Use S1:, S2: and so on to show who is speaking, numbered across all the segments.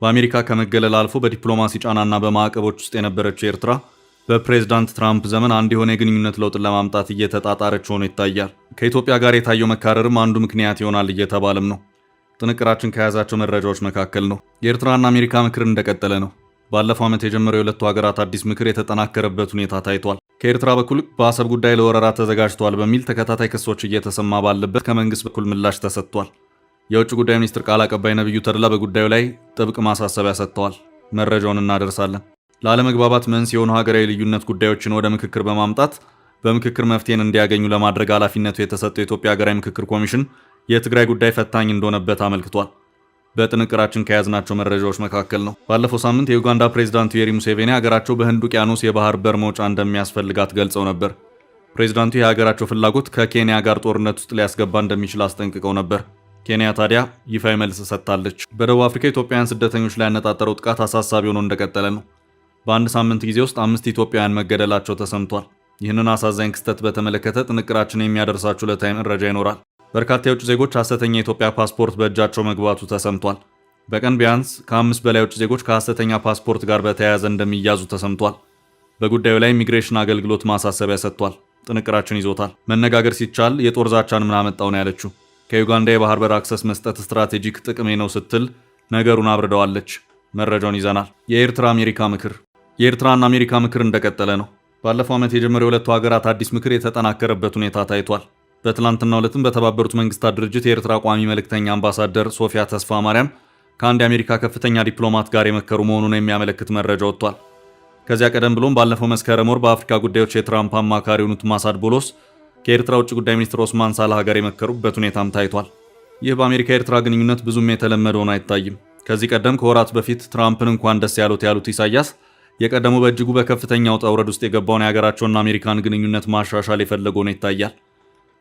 S1: በአሜሪካ ከመገለል አልፎ በዲፕሎማሲ ጫናና በማዕቀቦች ውስጥ የነበረችው ኤርትራ በፕሬዝዳንት ትራምፕ ዘመን አንድ የሆነ የግንኙነት ለውጥን ለማምጣት እየተጣጣረች ሆኖ ይታያል። ከኢትዮጵያ ጋር የታየው መካረርም አንዱ ምክንያት ይሆናል እየተባለም ነው። ጥንቅራችን ከያዛቸው መረጃዎች መካከል ነው። የኤርትራና አሜሪካ ምክር እንደቀጠለ ነው። ባለፈው ዓመት የጀመረው የሁለቱ ሀገራት አዲስ ምክር የተጠናከረበት ሁኔታ ታይቷል። ከኤርትራ በኩል በአሰብ ጉዳይ ለወረራ ተዘጋጅተዋል በሚል ተከታታይ ክሶች እየተሰማ ባለበት ከመንግስት በኩል ምላሽ ተሰጥቷል። የውጭ ጉዳይ ሚኒስትር ቃል አቀባይ ነብዩ ተድላ በጉዳዩ ላይ ጥብቅ ማሳሰቢያ ሰጥተዋል። መረጃውን እናደርሳለን። ላለመግባባት መንስኤ የሆኑ ሀገራዊ ልዩነት ጉዳዮችን ወደ ምክክር በማምጣት በምክክር መፍትሄን እንዲያገኙ ለማድረግ ኃላፊነቱ የተሰጠው የኢትዮጵያ ሀገራዊ ምክክር ኮሚሽን የትግራይ ጉዳይ ፈታኝ እንደሆነበት አመልክቷል። በጥንቅራችን ከያዝናቸው መረጃዎች መካከል ነው። ባለፈው ሳምንት የዩጋንዳ ፕሬዝዳንት ዩዌሪ ሙሴቬኒ ሀገራቸው በህንድ ውቅያኖስ የባህር በር መውጫ እንደሚያስፈልጋት ገልጸው ነበር። ፕሬዝዳንቱ የሀገራቸው ፍላጎት ከኬንያ ጋር ጦርነት ውስጥ ሊያስገባ እንደሚችል አስጠንቅቀው ነበር። ኬንያ ታዲያ ይፋዊ መልስ ሰጥታለች። በደቡብ አፍሪካ ኢትዮጵያውያን ስደተኞች ላይ ያነጣጠረው ጥቃት አሳሳቢ ሆኖ እንደቀጠለ ነው። በአንድ ሳምንት ጊዜ ውስጥ 5 ኢትዮጵያውያን መገደላቸው ተሰምቷል። ይህንን አሳዛኝ ክስተት በተመለከተ ጥንቅራችን የሚያደርሳችሁ ዕለታዊ መረጃ ይኖራል። በርካታ የውጭ ዜጎች ሐሰተኛ የኢትዮጵያ ፓስፖርት በእጃቸው መግባቱ ተሰምቷል። በቀን ቢያንስ ከ5 በላይ የውጭ ዜጎች ከሐሰተኛ ፓስፖርት ጋር በተያያዘ እንደሚያዙ ተሰምቷል። በጉዳዩ ላይ ኢሚግሬሽን አገልግሎት ማሳሰቢያ ሰጥቷል። ጥንቅራችን ይዞታል። መነጋገር ሲቻል የጦር ዛቻን ምን አመጣው ነው ያለችው። ከዩጋንዳ የባህር በር አክሰስ መስጠት ስትራቴጂክ ጥቅሜ ነው ስትል ነገሩን አብርደዋለች። መረጃውን ይዘናል። የኤርትራ አሜሪካ ምክር። የኤርትራና አሜሪካ ምክር እንደቀጠለ ነው። ባለፈው ዓመት የጀመረው የሁለቱ ሀገራት አዲስ ምክር የተጠናከረበት ሁኔታ ታይቷል። በትላንትናው ዕለትም በተባበሩት መንግስታት ድርጅት የኤርትራ ቋሚ መልእክተኛ አምባሳደር ሶፊያ ተስፋ ማርያም ከአንድ የአሜሪካ ከፍተኛ ዲፕሎማት ጋር የመከሩ መሆኑን የሚያመለክት መረጃ ወጥቷል። ከዚያ ቀደም ብሎም ባለፈው መስከረም ወር በአፍሪካ ጉዳዮች የትራምፕ አማካሪ የሆኑት ማሳድ ቦሎስ ከኤርትራ ውጭ ጉዳይ ሚኒስትር ኦስማን ሳላህ ጋር የመከሩበት ሁኔታም ታይቷል። ይህ በአሜሪካ ኤርትራ ግንኙነት ብዙም የተለመደ ሆኖ አይታይም። ከዚህ ቀደም ከወራት በፊት ትራምፕን እንኳን ደስ ያሉት ኢሳያስ የቀደሙ በእጅጉ በከፍተኛ ውጣ ውረድ ውስጥ የገባውን የሀገራቸውና አሜሪካን ግንኙነት ማሻሻል የፈለገ ሆኖ ይታያል።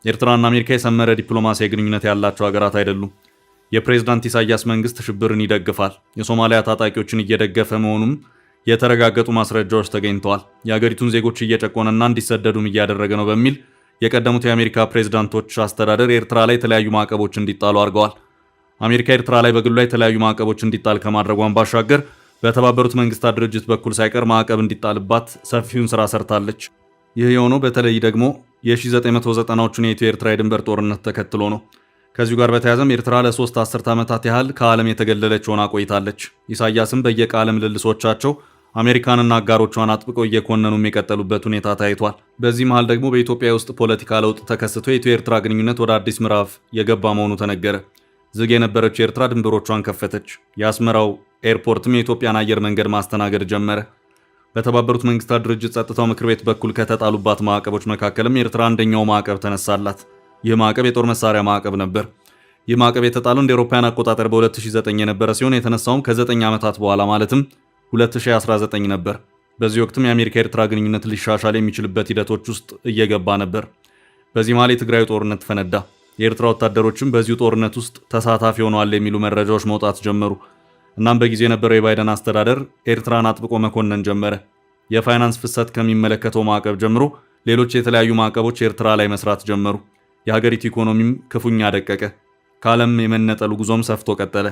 S1: ኤርትራና አሜሪካ የሰመረ ዲፕሎማሲያዊ ግንኙነት ያላቸው ሀገራት አይደሉም። የፕሬዝዳንት ኢሳያስ መንግስት ሽብርን ይደግፋል፣ የሶማሊያ ታጣቂዎችን እየደገፈ መሆኑም የተረጋገጡ ማስረጃዎች ተገኝተዋል። የሀገሪቱን ዜጎች እየጨቆነና እንዲሰደዱም እያደረገ ነው በሚል የቀደሙት የአሜሪካ ፕሬዝዳንቶች አስተዳደር ኤርትራ ላይ የተለያዩ ማዕቀቦች እንዲጣሉ አድርገዋል። አሜሪካ ኤርትራ ላይ በግሉ ላይ የተለያዩ ማዕቀቦች እንዲጣል ከማድረጓን ባሻገር በተባበሩት መንግስታት ድርጅት በኩል ሳይቀር ማዕቀብ እንዲጣልባት ሰፊውን ስራ ሰርታለች። ይህ የሆነው በተለይ ደግሞ የ1990ዎቹን የኢትዮ ኤርትራ የድንበር ጦርነት ተከትሎ ነው። ከዚሁ ጋር በተያያዘም ኤርትራ ለ3 አስርት ዓመታት ያህል ከዓለም የተገለለች ሆና ቆይታለች። ኢሳያስም በየቃለ ምልልሶቻቸው አሜሪካንና አጋሮቿን አጥብቀው እየኮነኑም የቀጠሉበት ሁኔታ ታይቷል። በዚህ መሃል ደግሞ በኢትዮጵያ ውስጥ ፖለቲካ ለውጥ ተከስቶ የኢትዮ ኤርትራ ግንኙነት ወደ አዲስ ምዕራፍ የገባ መሆኑ ተነገረ። ዝግ የነበረችው ኤርትራ ድንበሮቿን ከፈተች። የአስመራው ኤርፖርትም የኢትዮጵያን አየር መንገድ ማስተናገድ ጀመረ። በተባበሩት መንግስታት ድርጅት ጸጥታው ምክር ቤት በኩል ከተጣሉባት ማዕቀቦች መካከልም ኤርትራ አንደኛው ማዕቀብ ተነሳላት። ይህ ማዕቀብ የጦር መሳሪያ ማዕቀብ ነበር። ይህ ማዕቀብ የተጣለው እንደ አውሮፓውያን አቆጣጠር በ2009 የነበረ ሲሆን የተነሳውም ከ9 ዓመታት በኋላ ማለትም 2019 ነበር። በዚህ ወቅትም የአሜሪካ ኤርትራ ግንኙነት ሊሻሻል የሚችልበት ሂደቶች ውስጥ እየገባ ነበር። በዚህ መሃል የትግራዩ ጦርነት ፈነዳ። የኤርትራ ወታደሮችም በዚሁ ጦርነት ውስጥ ተሳታፊ ሆነዋል የሚሉ መረጃዎች መውጣት ጀመሩ። እናም በጊዜ የነበረው የባይደን አስተዳደር ኤርትራን አጥብቆ መኮነን ጀመረ። የፋይናንስ ፍሰት ከሚመለከተው ማዕቀብ ጀምሮ ሌሎች የተለያዩ ማዕቀቦች ኤርትራ ላይ መስራት ጀመሩ። የሀገሪቱ ኢኮኖሚም ክፉኛ ደቀቀ። ከዓለም የመነጠሉ ጉዞም ሰፍቶ ቀጠለ።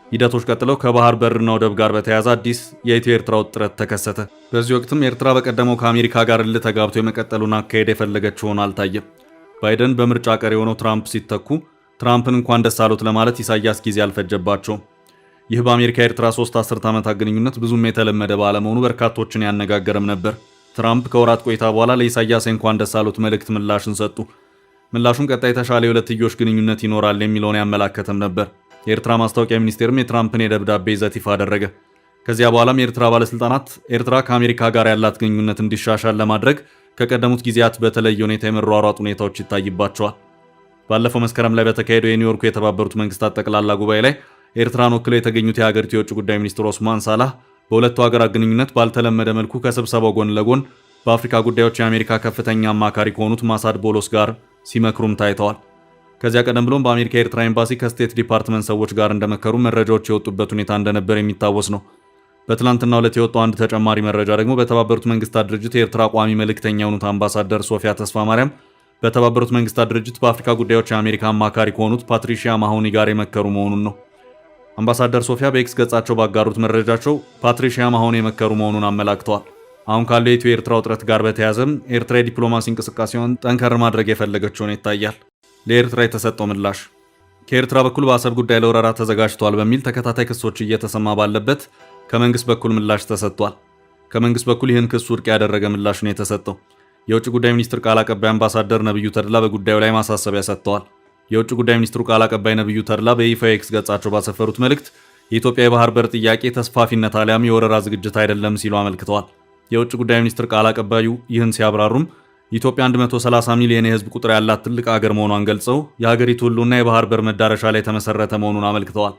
S1: ሂደቶች ቀጥለው ከባህር በርና ወደብ ጋር በተያያዘ አዲስ የኢትዮ ኤርትራ ውጥረት ተከሰተ። በዚህ ወቅትም ኤርትራ በቀደመው ከአሜሪካ ጋር እልህ ተጋብቶ የመቀጠሉን አካሄድ የፈለገች ሆኖ አልታየም። ባይደን በምርጫ ቀር የሆነው ትራምፕ ሲተኩ ትራምፕን እንኳን ደስ አሉት ለማለት ኢሳያስ ጊዜ አልፈጀባቸውም። ይህ በአሜሪካ ኤርትራ 3 አስርት ዓመታት ግንኙነት ብዙም የተለመደ ባለመሆኑ በርካቶችን ያነጋገረም ነበር። ትራምፕ ከወራት ቆይታ በኋላ ለኢሳያስ እንኳን ደስ አሉት መልእክት ምላሽን ሰጡ። ምላሹም ቀጣይ የተሻለ የሁለትዮሽ ግንኙነት ይኖራል የሚለውን ያመላከተም ነበር። የኤርትራ ማስታወቂያ ሚኒስቴርም የትራምፕን የደብዳቤ ይዘት ይፋ አደረገ። ከዚያ በኋላም የኤርትራ ባለስልጣናት ኤርትራ ከአሜሪካ ጋር ያላት ግንኙነት እንዲሻሻል ለማድረግ ከቀደሙት ጊዜያት በተለየ ሁኔታ የመሯሯጥ ሁኔታዎች ይታይባቸዋል። ባለፈው መስከረም ላይ በተካሄደው የኒውዮርኩ የተባበሩት መንግስታት ጠቅላላ ጉባኤ ላይ ኤርትራን ወክለው የተገኙት የሀገሪቱ የውጭ ጉዳይ ሚኒስትር ኦስማን ሳላህ በሁለቱ ሀገራት ግንኙነት ባልተለመደ መልኩ ከስብሰባው ጎን ለጎን በአፍሪካ ጉዳዮች የአሜሪካ ከፍተኛ አማካሪ ከሆኑት ማሳድ ቦሎስ ጋር ሲመክሩም ታይተዋል። ከዚያ ቀደም ብሎም በአሜሪካ የኤርትራ ኤምባሲ ከስቴት ዲፓርትመንት ሰዎች ጋር እንደመከሩ መረጃዎች የወጡበት ሁኔታ እንደነበር የሚታወስ ነው። በትላንትናው ዕለት የወጣው አንድ ተጨማሪ መረጃ ደግሞ በተባበሩት መንግስታት ድርጅት የኤርትራ ቋሚ መልእክተኛ የሆኑት አምባሳደር ሶፊያ ተስፋ ማርያም በተባበሩት መንግስታት ድርጅት በአፍሪካ ጉዳዮች የአሜሪካ አማካሪ ከሆኑት ፓትሪሺያ ማሆኒ ጋር የመከሩ መሆኑን ነው። አምባሳደር ሶፊያ በኤክስ ገጻቸው ባጋሩት መረጃቸው ፓትሪሺያ ማሆን የመከሩ መሆኑን አመላክተዋል። አሁን ካለው የኢትዮ ኤርትራ ውጥረት ጋር በተያያዘም ኤርትራ የዲፕሎማሲ እንቅስቃሴውን ጠንከር ማድረግ የፈለገች ሆኖ ይታያል። ለኤርትራ የተሰጠው ምላሽ ከኤርትራ በኩል በአሰብ ጉዳይ ለወረራ ተዘጋጅቷል በሚል ተከታታይ ክሶች እየተሰማ ባለበት ከመንግስት በኩል ምላሽ ተሰጥቷል። ከመንግስት በኩል ይህን ክስ ውድቅ ያደረገ ምላሽ ነው የተሰጠው። የውጭ ጉዳይ ሚኒስትር ቃል አቀባይ አምባሳደር ነብዩ ተድላ በጉዳዩ ላይ ማሳሰቢያ ሰጥተዋል። የውጭ ጉዳይ ሚኒስትሩ ቃል አቀባይ ነብዩ ተድላ በይፋዊ ኤክስ ገጻቸው ባሰፈሩት መልእክት የኢትዮጵያ የባህር በር ጥያቄ ተስፋፊነት አሊያም የወረራ ዝግጅት አይደለም ሲሉ አመልክተዋል። የውጭ ጉዳይ ሚኒስትር ቃል አቀባዩ ይህን ሲያብራሩም ኢትዮጵያ 130 ሚሊዮን የህዝብ ቁጥር ያላት ትልቅ ሀገር መሆኗን ገልጸው የሀገሪቱ ሁሉና የባህር በር መዳረሻ ላይ የተመሰረተ መሆኑን አመልክተዋል።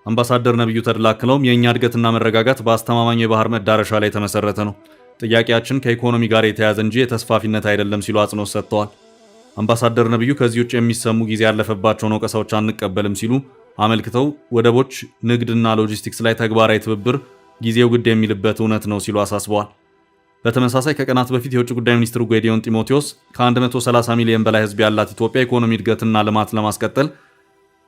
S1: አምባሳደር ነብዩ ተድላ አክለውም የእኛ እድገትና መረጋጋት በአስተማማኝ የባህር መዳረሻ ላይ የተመሰረተ ነው፣ ጥያቄያችን ከኢኮኖሚ ጋር የተያያዘ እንጂ የተስፋፊነት አይደለም ሲሉ አጽንኦት ሰጥተዋል። አምባሳደር ነብዩ ከዚህ ውጭ የሚሰሙ ጊዜ ያለፈባቸውን ወቀሳዎች አንቀበልም ሲሉ አመልክተው ወደቦች፣ ንግድና ሎጂስቲክስ ላይ ተግባራዊ ትብብር ጊዜው ግድ የሚልበት እውነት ነው ሲሉ አሳስበዋል። በተመሳሳይ ከቀናት በፊት የውጭ ጉዳይ ሚኒስትሩ ጌዲዮን ጢሞቴዎስ ከ130 ሚሊዮን በላይ ህዝብ ያላት ኢትዮጵያ ኢኮኖሚ እድገትና ልማት ለማስቀጠል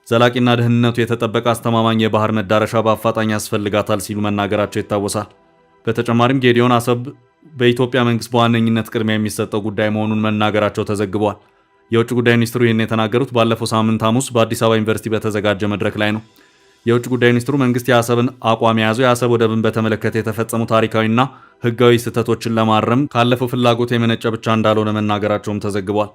S1: ዘላቂና ደህንነቱ የተጠበቀ አስተማማኝ የባህር መዳረሻ በአፋጣኝ ያስፈልጋታል ሲሉ መናገራቸው ይታወሳል። በተጨማሪም ጌዲዮን አሰብ በኢትዮጵያ መንግስት በዋነኝነት ቅድሚያ የሚሰጠው ጉዳይ መሆኑን መናገራቸው ተዘግቧል። የውጭ ጉዳይ ሚኒስትሩ ይህን የተናገሩት ባለፈው ሳምንት ሐሙስ በአዲስ አበባ ዩኒቨርሲቲ በተዘጋጀ መድረክ ላይ ነው። የውጭ ጉዳይ ሚኒስትሩ መንግስት የአሰብን አቋም የያዘው የአሰብ ወደብን በተመለከተ የተፈጸሙ ታሪካዊና ህጋዊ ስህተቶችን ለማረም ካለፈው ፍላጎት የመነጨ ብቻ እንዳልሆነ መናገራቸውም ተዘግቧል።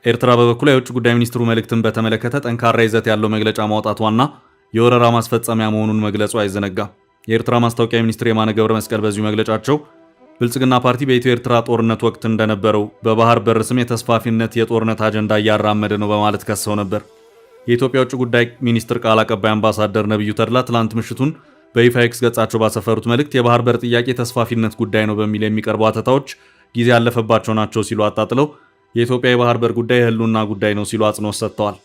S1: ኤርትራ በበኩሉ የውጭ ጉዳይ ሚኒስትሩ መልእክትን በተመለከተ ጠንካራ ይዘት ያለው መግለጫ ማውጣቷና የወረራ ማስፈጸሚያ መሆኑን መግለጹ አይዘነጋም። የኤርትራ ማስታወቂያ ሚኒስትር የማነ ገብረ መስቀል በዚሁ መግለጫቸው ብልጽግና ፓርቲ በኢትዮ ኤርትራ ጦርነት ወቅት እንደነበረው በባህር በር ስም የተስፋፊነት የጦርነት አጀንዳ እያራመደ ነው በማለት ከሰው ነበር። የኢትዮጵያ ውጭ ጉዳይ ሚኒስትር ቃል አቀባይ አምባሳደር ነብዩ ተድላ ትላንት ምሽቱን በይፋ ኤክስ ገጻቸው ባሰፈሩት መልእክት የባህር በር ጥያቄ ተስፋፊነት ጉዳይ ነው በሚል የሚቀርቡ አተታዎች ጊዜ ያለፈባቸው ናቸው ሲሉ አጣጥለው የኢትዮጵያ የባህር በር ጉዳይ የህልውና ጉዳይ ነው ሲሉ አጽንኦት ሰጥተዋል።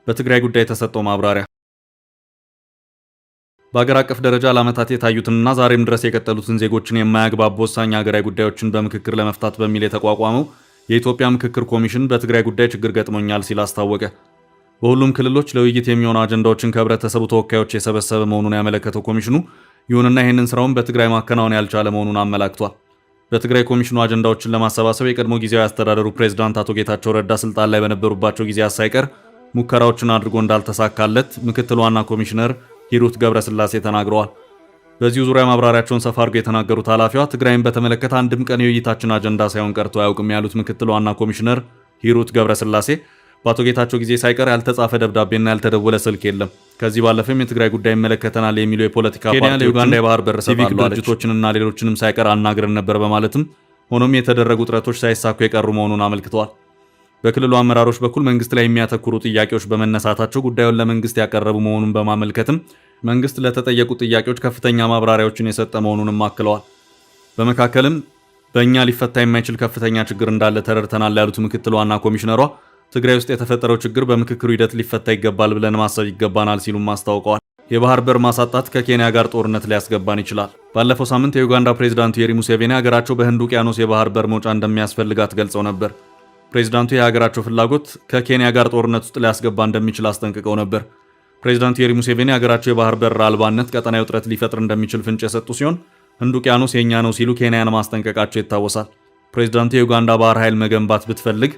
S1: በትግራይ ጉዳይ የተሰጠው ማብራሪያ በአገር አቀፍ ደረጃ ለዓመታት የታዩትንና ዛሬም ድረስ የቀጠሉትን ዜጎችን የማያግባቡ ወሳኝ ሀገራዊ ጉዳዮችን በምክክር ለመፍታት በሚል የተቋቋመው የኢትዮጵያ ምክክር ኮሚሽን በትግራይ ጉዳይ ችግር ገጥሞኛል ሲል አስታወቀ። በሁሉም ክልሎች ለውይይት የሚሆኑ አጀንዳዎችን ከህብረተሰቡ ተወካዮች የሰበሰበ መሆኑን ያመለከተው ኮሚሽኑ ይሁንና ይህንን ስራውን በትግራይ ማከናወን ያልቻለ መሆኑን አመላክቷል። በትግራይ ኮሚሽኑ አጀንዳዎችን ለማሰባሰብ የቀድሞ ጊዜያዊ አስተዳደሩ ፕሬዝዳንት አቶ ጌታቸው ረዳ ስልጣን ላይ በነበሩባቸው ጊዜያት ሳይቀር ሙከራዎችን አድርጎ እንዳልተሳካለት ምክትል ዋና ኮሚሽነር ሂሩት ገብረስላሴ ተናግረዋል። በዚሁ ዙሪያ ማብራሪያቸውን ሰፋ አድርገው የተናገሩት ኃላፊዋ ትግራይን በተመለከተ አንድም ቀን የውይይታችን አጀንዳ ሳይሆን ቀርቶ አያውቅም ያሉት ምክትል ዋና ኮሚሽነር ሂሩት ገብረስላሴ በአቶ ጌታቸው ጊዜ ሳይቀር ያልተጻፈ ደብዳቤና ያልተደወለ ስልክ የለም። ከዚህ ባለፈም የትግራይ ጉዳይ ይመለከተናል የሚሉ የፖለቲካ ፓርቲዎች ለዩጋንዳ የባህር በር ሲቪክ ድርጅቶችንና ሌሎችንም ሳይቀር አናግረን ነበር በማለትም ሆኖም የተደረጉ ጥረቶች ሳይሳኩ የቀሩ መሆኑን አመልክተዋል። በክልሉ አመራሮች በኩል መንግስት ላይ የሚያተኩሩ ጥያቄዎች በመነሳታቸው ጉዳዩን ለመንግስት ያቀረቡ መሆኑን በማመልከትም መንግስት ለተጠየቁ ጥያቄዎች ከፍተኛ ማብራሪያዎችን የሰጠ መሆኑንም አክለዋል። በመካከልም በእኛ ሊፈታ የማይችል ከፍተኛ ችግር እንዳለ ተረድተናል ያሉት ምክትል ዋና ኮሚሽነሯ ትግራይ ውስጥ የተፈጠረው ችግር በምክክሩ ሂደት ሊፈታ ይገባል ብለን ማሰብ ይገባናል ሲሉም አስታውቀዋል። የባህር በር ማሳጣት ከኬንያ ጋር ጦርነት ሊያስገባን ይችላል። ባለፈው ሳምንት የዩጋንዳ ፕሬዝዳንቱ ዩዌሪ ሙሴቬኒ ሀገራቸው በህንድ ውቅያኖስ የባህር በር መውጫ እንደሚያስፈልጋት ገልጸው ነበር። ፕሬዝዳንቱ የሀገራቸው ፍላጎት ከኬንያ ጋር ጦርነት ውስጥ ሊያስገባ እንደሚችል አስጠንቅቀው ነበር። ፕሬዝዳንቱ ዩዌሪ ሙሴቬኒ ሀገራቸው የባህር በር አልባነት ቀጠናዊ ውጥረት ሊፈጥር እንደሚችል ፍንጭ የሰጡ ሲሆን ህንድ ውቅያኖስ የኛ ነው ሲሉ ኬንያን ማስጠንቀቃቸው ይታወሳል። ፕሬዝዳንቱ የዩጋንዳ ባህር ኃይል መገንባት ብትፈልግ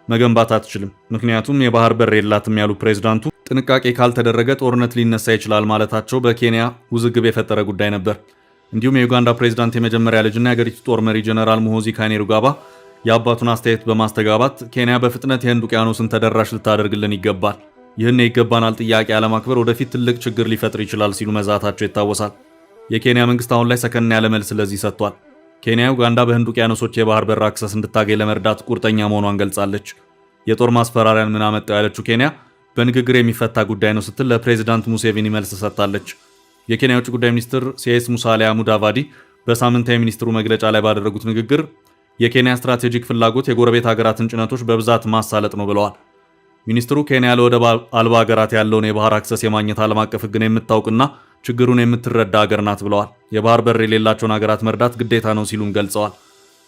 S1: መገንባት አትችልም፣ ምክንያቱም የባህር በር የላትም ያሉ ፕሬዝዳንቱ ጥንቃቄ ካልተደረገ ጦርነት ሊነሳ ይችላል ማለታቸው በኬንያ ውዝግብ የፈጠረ ጉዳይ ነበር። እንዲሁም የዩጋንዳ ፕሬዝዳንት የመጀመሪያ ልጅና የሀገሪቱ ጦር መሪ ጀነራል ሙሆዚ ካይኔሩጋባ የአባቱን አስተያየት በማስተጋባት ኬንያ በፍጥነት የህንድ ውቅያኖስን ተደራሽ ልታደርግልን ይገባል፣ ይህን የይገባናል ጥያቄ አለማክበር ወደፊት ትልቅ ችግር ሊፈጥር ይችላል ሲሉ መዛታቸው ይታወሳል። የኬንያ መንግስት አሁን ላይ ሰከን ያለ መልስ ለዚህ ሰጥቷል። ኬንያ ዩጋንዳ በህንድ ውቅያኖሶች የባህር በር አክሰስ እንድታገኝ ለመርዳት ቁርጠኛ መሆኗን ገልጻለች። የጦር ማስፈራሪያን ምን አመጣው ያለችው ኬንያ በንግግር የሚፈታ ጉዳይ ነው ስትል ለፕሬዝዳንት ሙሴቪኒ መልስ ሰጥታለች። የኬንያ ውጭ ጉዳይ ሚኒስትር ሲኤስ ሙሳሊያ ሙዳቫዲ በሳምንታዊ ሚኒስትሩ መግለጫ ላይ ባደረጉት ንግግር የኬንያ ስትራቴጂክ ፍላጎት የጎረቤት ሀገራትን ጭነቶች በብዛት ማሳለጥ ነው ብለዋል። ሚኒስትሩ ኬንያ ለወደብ አልባ ሀገራት ያለውን የባህር አክሰስ የማግኘት ዓለም አቀፍ ሕግን የምታውቅና ችግሩን የምትረዳ ሀገር ናት ብለዋል። የባህር በር የሌላቸውን ሀገራት መርዳት ግዴታ ነው ሲሉም ገልጸዋል።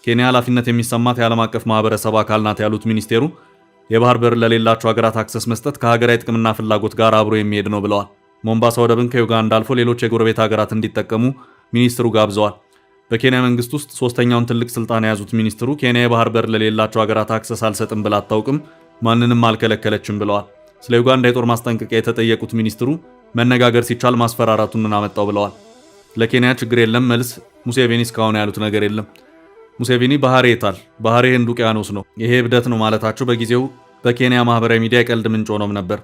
S1: ኬንያ ኃላፊነት የሚሰማት የዓለም አቀፍ ማህበረሰብ አካል ናት ያሉት ሚኒስቴሩ የባህር በር ለሌላቸው ሀገራት አክሰስ መስጠት ከሀገራዊ ጥቅምና ፍላጎት ጋር አብሮ የሚሄድ ነው ብለዋል። ሞምባሳ ወደብን ከዩጋንዳ አልፎ ሌሎች የጎረቤት ሀገራት እንዲጠቀሙ ሚኒስትሩ ጋብዘዋል። በኬንያ መንግስት ውስጥ ሶስተኛውን ትልቅ ስልጣን የያዙት ሚኒስትሩ ኬንያ የባህር በር ለሌላቸው ሀገራት አክሰስ አልሰጥም ብላ አታውቅም፣ ማንንም አልከለከለችም ብለዋል። ስለ ዩጋንዳ የጦር ማስጠንቀቂያ የተጠየቁት ሚኒስትሩ መነጋገር ሲቻል ማስፈራራቱን እናመጣው ብለዋል። ለኬንያ ችግር የለም መልስ ሙሴቬኒ እስካሁን ያሉት ነገር የለም። ሙሴቬኒ ባህሬ የታል? ባህሬ ህንድ ውቅያኖስ ነው፣ ይሄ እብደት ነው ማለታቸው በጊዜው በኬንያ ማህበራዊ ሚዲያ የቀልድ ምንጭ ሆኖም ነበር።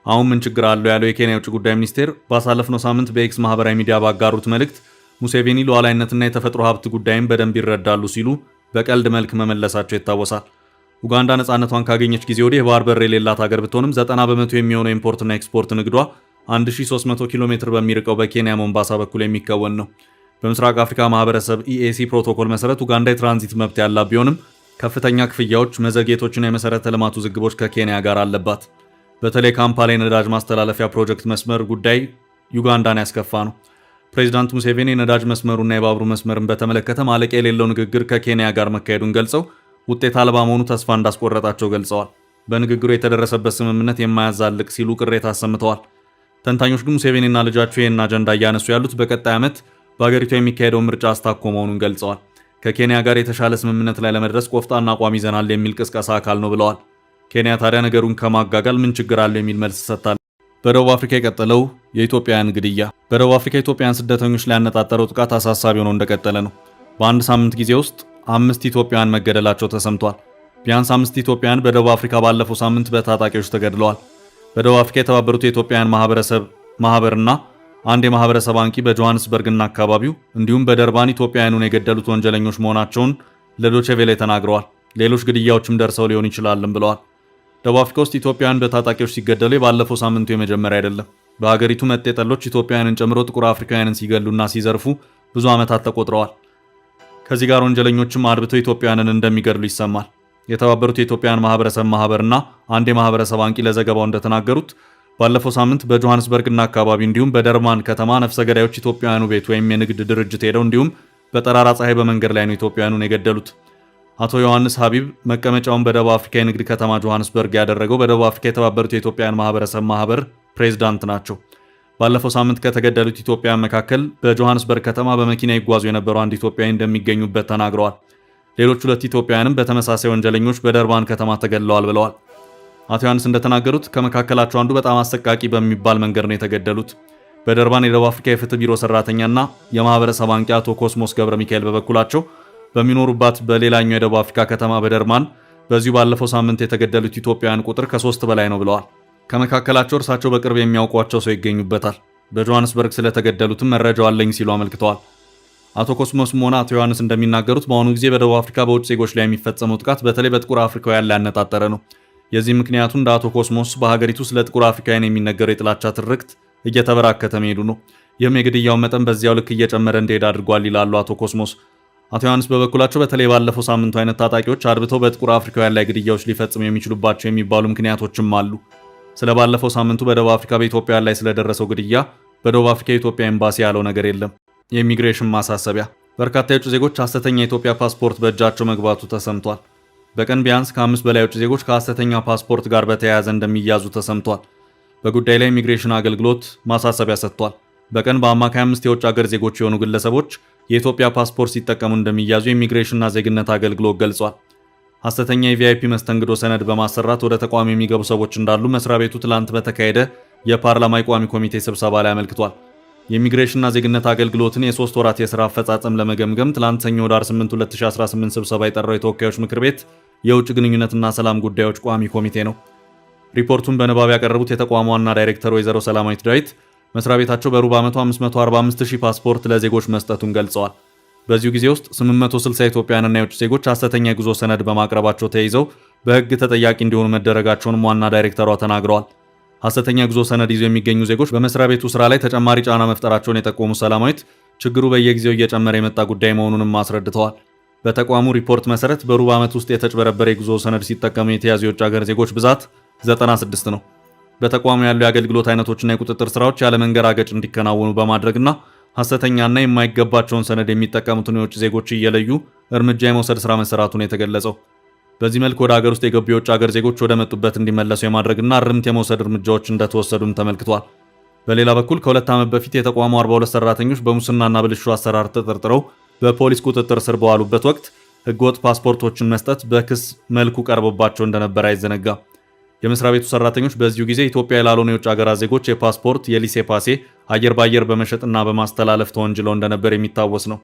S1: አሁን ምን ችግር አለው ያለው የኬንያ ውጭ ጉዳይ ሚኒስቴር ባሳለፍነው ሳምንት በኤክስ ማህበራዊ ሚዲያ ባጋሩት መልእክት ሙሴቬኒ ሉዓላዊነትና የተፈጥሮ ሀብት ጉዳይን በደንብ ይረዳሉ ሲሉ በቀልድ መልክ መመለሳቸው ይታወሳል። ኡጋንዳ ነፃነቷን ካገኘች ጊዜ ወዲህ የባህር በር የሌላት ሀገር ብትሆንም 90 በመቶ የሚሆነው ኢምፖርትና ኤክስፖርት ንግዷ 1300 ኪሎ ሜትር በሚርቀው በኬንያ ሞምባሳ በኩል የሚከወን ነው። በምስራቅ አፍሪካ ማህበረሰብ ኢኤሲ ፕሮቶኮል መሰረት ኡጋንዳ የትራንዚት መብት ያላት ቢሆንም ከፍተኛ ክፍያዎች፣ መዘግየቶችና የመሰረተ ልማት ውዝግቦች ከኬንያ ጋር አለባት። በተለይ ካምፓላ የነዳጅ ማስተላለፊያ ፕሮጀክት መስመር ጉዳይ ዩጋንዳን ያስከፋ ነው። ፕሬዚዳንት ሙሴቬኒ የነዳጅ መስመሩና የባቡሩ መስመርን በተመለከተ ማለቂያ የሌለው ንግግር ከኬንያ ጋር መካሄዱን ገልጸው ውጤት አልባ መሆኑ ተስፋ እንዳስቆረጣቸው ገልጸዋል። በንግግሩ የተደረሰበት ስምምነት የማያዛልቅ ሲሉ ቅሬታ አሰምተዋል። ተንታኞች ግን ሙሴቬኒና ልጃቸው ይህን አጀንዳ እያነሱ ያሉት በቀጣይ ዓመት በአገሪቱ የሚካሄደው ምርጫ አስታኮ መሆኑን ገልጸዋል። ከኬንያ ጋር የተሻለ ስምምነት ላይ ለመድረስ ቆፍጣና አቋም ይዘናል የሚል ቅስቀሳ አካል ነው ብለዋል። ኬንያ ታዲያ ነገሩን ከማጋጋል ምን ችግር አለው የሚል መልስ ሰጥታለች። በደቡብ አፍሪካ የቀጠለው የኢትዮጵያውያን ግድያ። በደቡብ አፍሪካ ኢትዮጵያውያን ስደተኞች ላይ ያነጣጠረው ጥቃት አሳሳቢ ሆኖ እንደቀጠለ ነው። በአንድ ሳምንት ጊዜ ውስጥ 5 ኢትዮጵያውያን መገደላቸው ተሰምቷል። ቢያንስ 5 ኢትዮጵያውያን በደቡብ አፍሪካ ባለፈው ሳምንት በታጣቂዎች ተገድለዋል። በደቡብ አፍሪካ የተባበሩት የኢትዮጵያውያን ማህበርና አንድ የማህበረሰብ አንቂ በጆሃንስበርግና አካባቢው እንዲሁም በደርባን ኢትዮጵያውያኑን የገደሉት ወንጀለኞች መሆናቸውን ለዶቼ ቬለ ተናግረዋል። ሌሎች ግድያዎችም ደርሰው ሊሆን ይችላልም ብለዋል። ደቡብ አፍሪካ ውስጥ ኢትዮጵያውያን በታጣቂዎች ሲገደሉ ባለፈው ሳምንቱ የመጀመሪያ አይደለም። በሀገሪቱ መጤጠሎች ኢትዮጵያውያንን ጨምሮ ጥቁር አፍሪካውያንን ሲገሉና ሲዘርፉ ብዙ ዓመታት ተቆጥረዋል። ከዚህ ጋር ወንጀለኞችም አድብተው ኢትዮጵያውያንን እንደሚገድሉ ይሰማል። የተባበሩት የኢትዮጵያውያን ማህበርና አንድ የማህበረሰብ አንቂ ለዘገባው እንደተናገሩት ባለፈው ሳምንት በጆሃንስበርግና አካባቢ እንዲሁም በደርባን ከተማ ነፍሰ ገዳዮች ኢትዮጵያውያኑ ቤት ወይም የንግድ ድርጅት ሄደው እንዲሁም በጠራራ ፀሐይ በመንገድ ላይ ነው ኢትዮጵያውያኑን የገደሉት። አቶ ዮሐንስ ሀቢብ መቀመጫውን በደቡብ አፍሪካ የንግድ ከተማ ጆሃንስበርግ ያደረገው በደቡብ አፍሪካ የተባበሩት የኢትዮጵያውያን ማህበር ፕሬዝዳንት ናቸው። ባለፈው ሳምንት ከተገደሉት ኢትዮጵያውያን መካከል በጆሃንስበርግ ከተማ በመኪና ይጓዙ የነበሩ አንድ ኢትዮጵያዊ እንደሚገኙበት ተናግረዋል። ሌሎች 2 ኢትዮጵያውያንም በተመሳሳይ ወንጀለኞች በደርባን ከተማ ተገድለዋል ብለዋል። አቶ ዮሐንስ እንደተናገሩት ከመካከላቸው አንዱ በጣም አሰቃቂ በሚባል መንገድ ነው የተገደሉት። በደርባን የደቡብ አፍሪካ የፍትህ ቢሮ ሰራተኛና የማህበረሰብ አንቂ አቶ ኮስሞስ ገብረ ሚካኤል በበኩላቸው በሚኖሩባት በሌላኛው የደቡብ አፍሪካ ከተማ በደርባን በዚሁ ባለፈው ሳምንት የተገደሉት ኢትዮጵያውያን ቁጥር ከ3 በላይ ነው ብለዋል። ከመካከላቸው እርሳቸው በቅርብ የሚያውቋቸው ሰው ይገኙበታል። በጆሃንስበርግ ስለተገደሉትም መረጃው አለኝ ሲሉ አመልክተዋል። አቶ ኮስሞስም ሆነ አቶ ዮሐንስ እንደሚናገሩት በአሁኑ ጊዜ በደቡብ አፍሪካ በውጭ ዜጎች ላይ የሚፈጸመው ጥቃት በተለይ በጥቁር አፍሪካውያን ላይ ያነጣጠረ ነው። የዚህ ምክንያቱ እንደ አቶ ኮስሞስ በሀገሪቱ ስለ ጥቁር አፍሪካውያን የሚነገረው የጥላቻ ትርክት እየተበራከተ መሄዱ ነው። ይህም የግድያውን መጠን በዚያው ልክ እየጨመረ እንዲሄድ አድርጓል ይላሉ አቶ ኮስሞስ። አቶ ዮሐንስ በበኩላቸው በተለይ ባለፈው ሳምንቱ አይነት ታጣቂዎች አድብተው በጥቁር አፍሪካውያን ላይ ግድያዎች ሊፈጽሙ የሚችሉባቸው የሚባሉ ምክንያቶችም አሉ። ስለ ባለፈው ሳምንቱ በደቡብ አፍሪካ በኢትዮጵያውያን ላይ ስለደረሰው ግድያ በደቡብ አፍሪካ የኢትዮጵያ ኤምባሲ ያለው ነገር የለም። የኢሚግሬሽን ማሳሰቢያ። በርካታ የውጭ ዜጎች ሐሰተኛ የኢትዮጵያ ፓስፖርት በእጃቸው መግባቱ ተሰምቷል። በቀን ቢያንስ ከ5 በላይ የውጭ ዜጎች ከሐሰተኛ ፓስፖርት ጋር በተያያዘ እንደሚያዙ ተሰምቷል። በጉዳይ ላይ ኢሚግሬሽን አገልግሎት ማሳሰቢያ ሰጥቷል። በቀን በአማካይ 5 የውጭ ሀገር ዜጎች የሆኑ ግለሰቦች የኢትዮጵያ ፓስፖርት ሲጠቀሙ እንደሚያዙ የኢሚግሬሽንና ዜግነት አገልግሎት ገልጿል። ሐሰተኛ የቪአይፒ መስተንግዶ ሰነድ በማሰራት ወደ ተቋሙ የሚገቡ ሰዎች እንዳሉ መስሪያ ቤቱ ትላንት በተካሄደ የፓርላማ የቋሚ ኮሚቴ ስብሰባ ላይ አመልክቷል። የኢሚግሬሽንና ዜግነት አገልግሎትን የ3 ወራት የሥራ አፈጻጸም ለመገምገም ትላንት ሰኞ ኅዳር 8 2018 ስብሰባ የጠራው የተወካዮች ምክር ቤት የውጭ ግንኙነትና ሰላም ጉዳዮች ቋሚ ኮሚቴ ነው። ሪፖርቱን በንባብ ያቀረቡት የተቋሙ ዋና ዳይሬክተር ወይዘሮ ሰላማዊት ዳዊት መስሪያ ቤታቸው በሩብ ዓመቱ 545,000 ፓስፖርት ለዜጎች መስጠቱን ገልጸዋል። በዚሁ ጊዜ ውስጥ 860 ኢትዮጵያውያንና የውጭ ዜጎች ሐሰተኛ የጉዞ ሰነድ በማቅረባቸው ተይዘው በሕግ ተጠያቂ እንዲሆኑ መደረጋቸውንም ዋና ዳይሬክተሯ ተናግረዋል። ሐሰተኛ ጉዞ ሰነድ ይዘው የሚገኙ ዜጎች በመስሪያ ቤቱ ስራ ላይ ተጨማሪ ጫና መፍጠራቸውን የጠቆሙ ሰላማዊት ችግሩ በየጊዜው እየጨመረ የመጣ ጉዳይ መሆኑንም አስረድተዋል። በተቋሙ ሪፖርት መሰረት በሩብ ዓመት ውስጥ የተጭበረበረ የጉዞ ሰነድ ሲጠቀሙ የተያዙ የውጭ ሀገር ዜጎች ብዛት 96 ነው። በተቋሙ ያሉ የአገልግሎት አይነቶችና የቁጥጥር ስራዎች ያለ መንገራገጭ እንዲከናወኑ በማድረግና ሐሰተኛና የማይገባቸውን ሰነድ የሚጠቀሙትን የውጭ ዜጎች እየለዩ እርምጃ የመውሰድ ስራ መሰራቱን የተገለጸው። በዚህ መልክ ወደ ሀገር ውስጥ የገቡ የውጭ ሀገር ዜጎች ወደ መጡበት እንዲመለሱ የማድረግና እርምት የመውሰድ እርምጃዎች እንደተወሰዱም ተመልክቷል። በሌላ በኩል ከ2 ዓመት በፊት የተቋሙ 42 ሰራተኞች በሙስናና ብልሹ አሰራር ተጠርጥረው በፖሊስ ቁጥጥር ስር በዋሉበት ወቅት ህገወጥ ፓስፖርቶችን መስጠት በክስ መልኩ ቀርቦባቸው እንደነበር አይዘነጋም። የመስሪያ ቤቱ ሰራተኞች በዚሁ ጊዜ ኢትዮጵያ ላልሆኑ የውጭ ሀገራት ዜጎች የፓስፖርት የሊሴ ፓሴ አየር ባየር በመሸጥና በማስተላለፍ ተወንጅለው እንደነበር የሚታወስ ነው።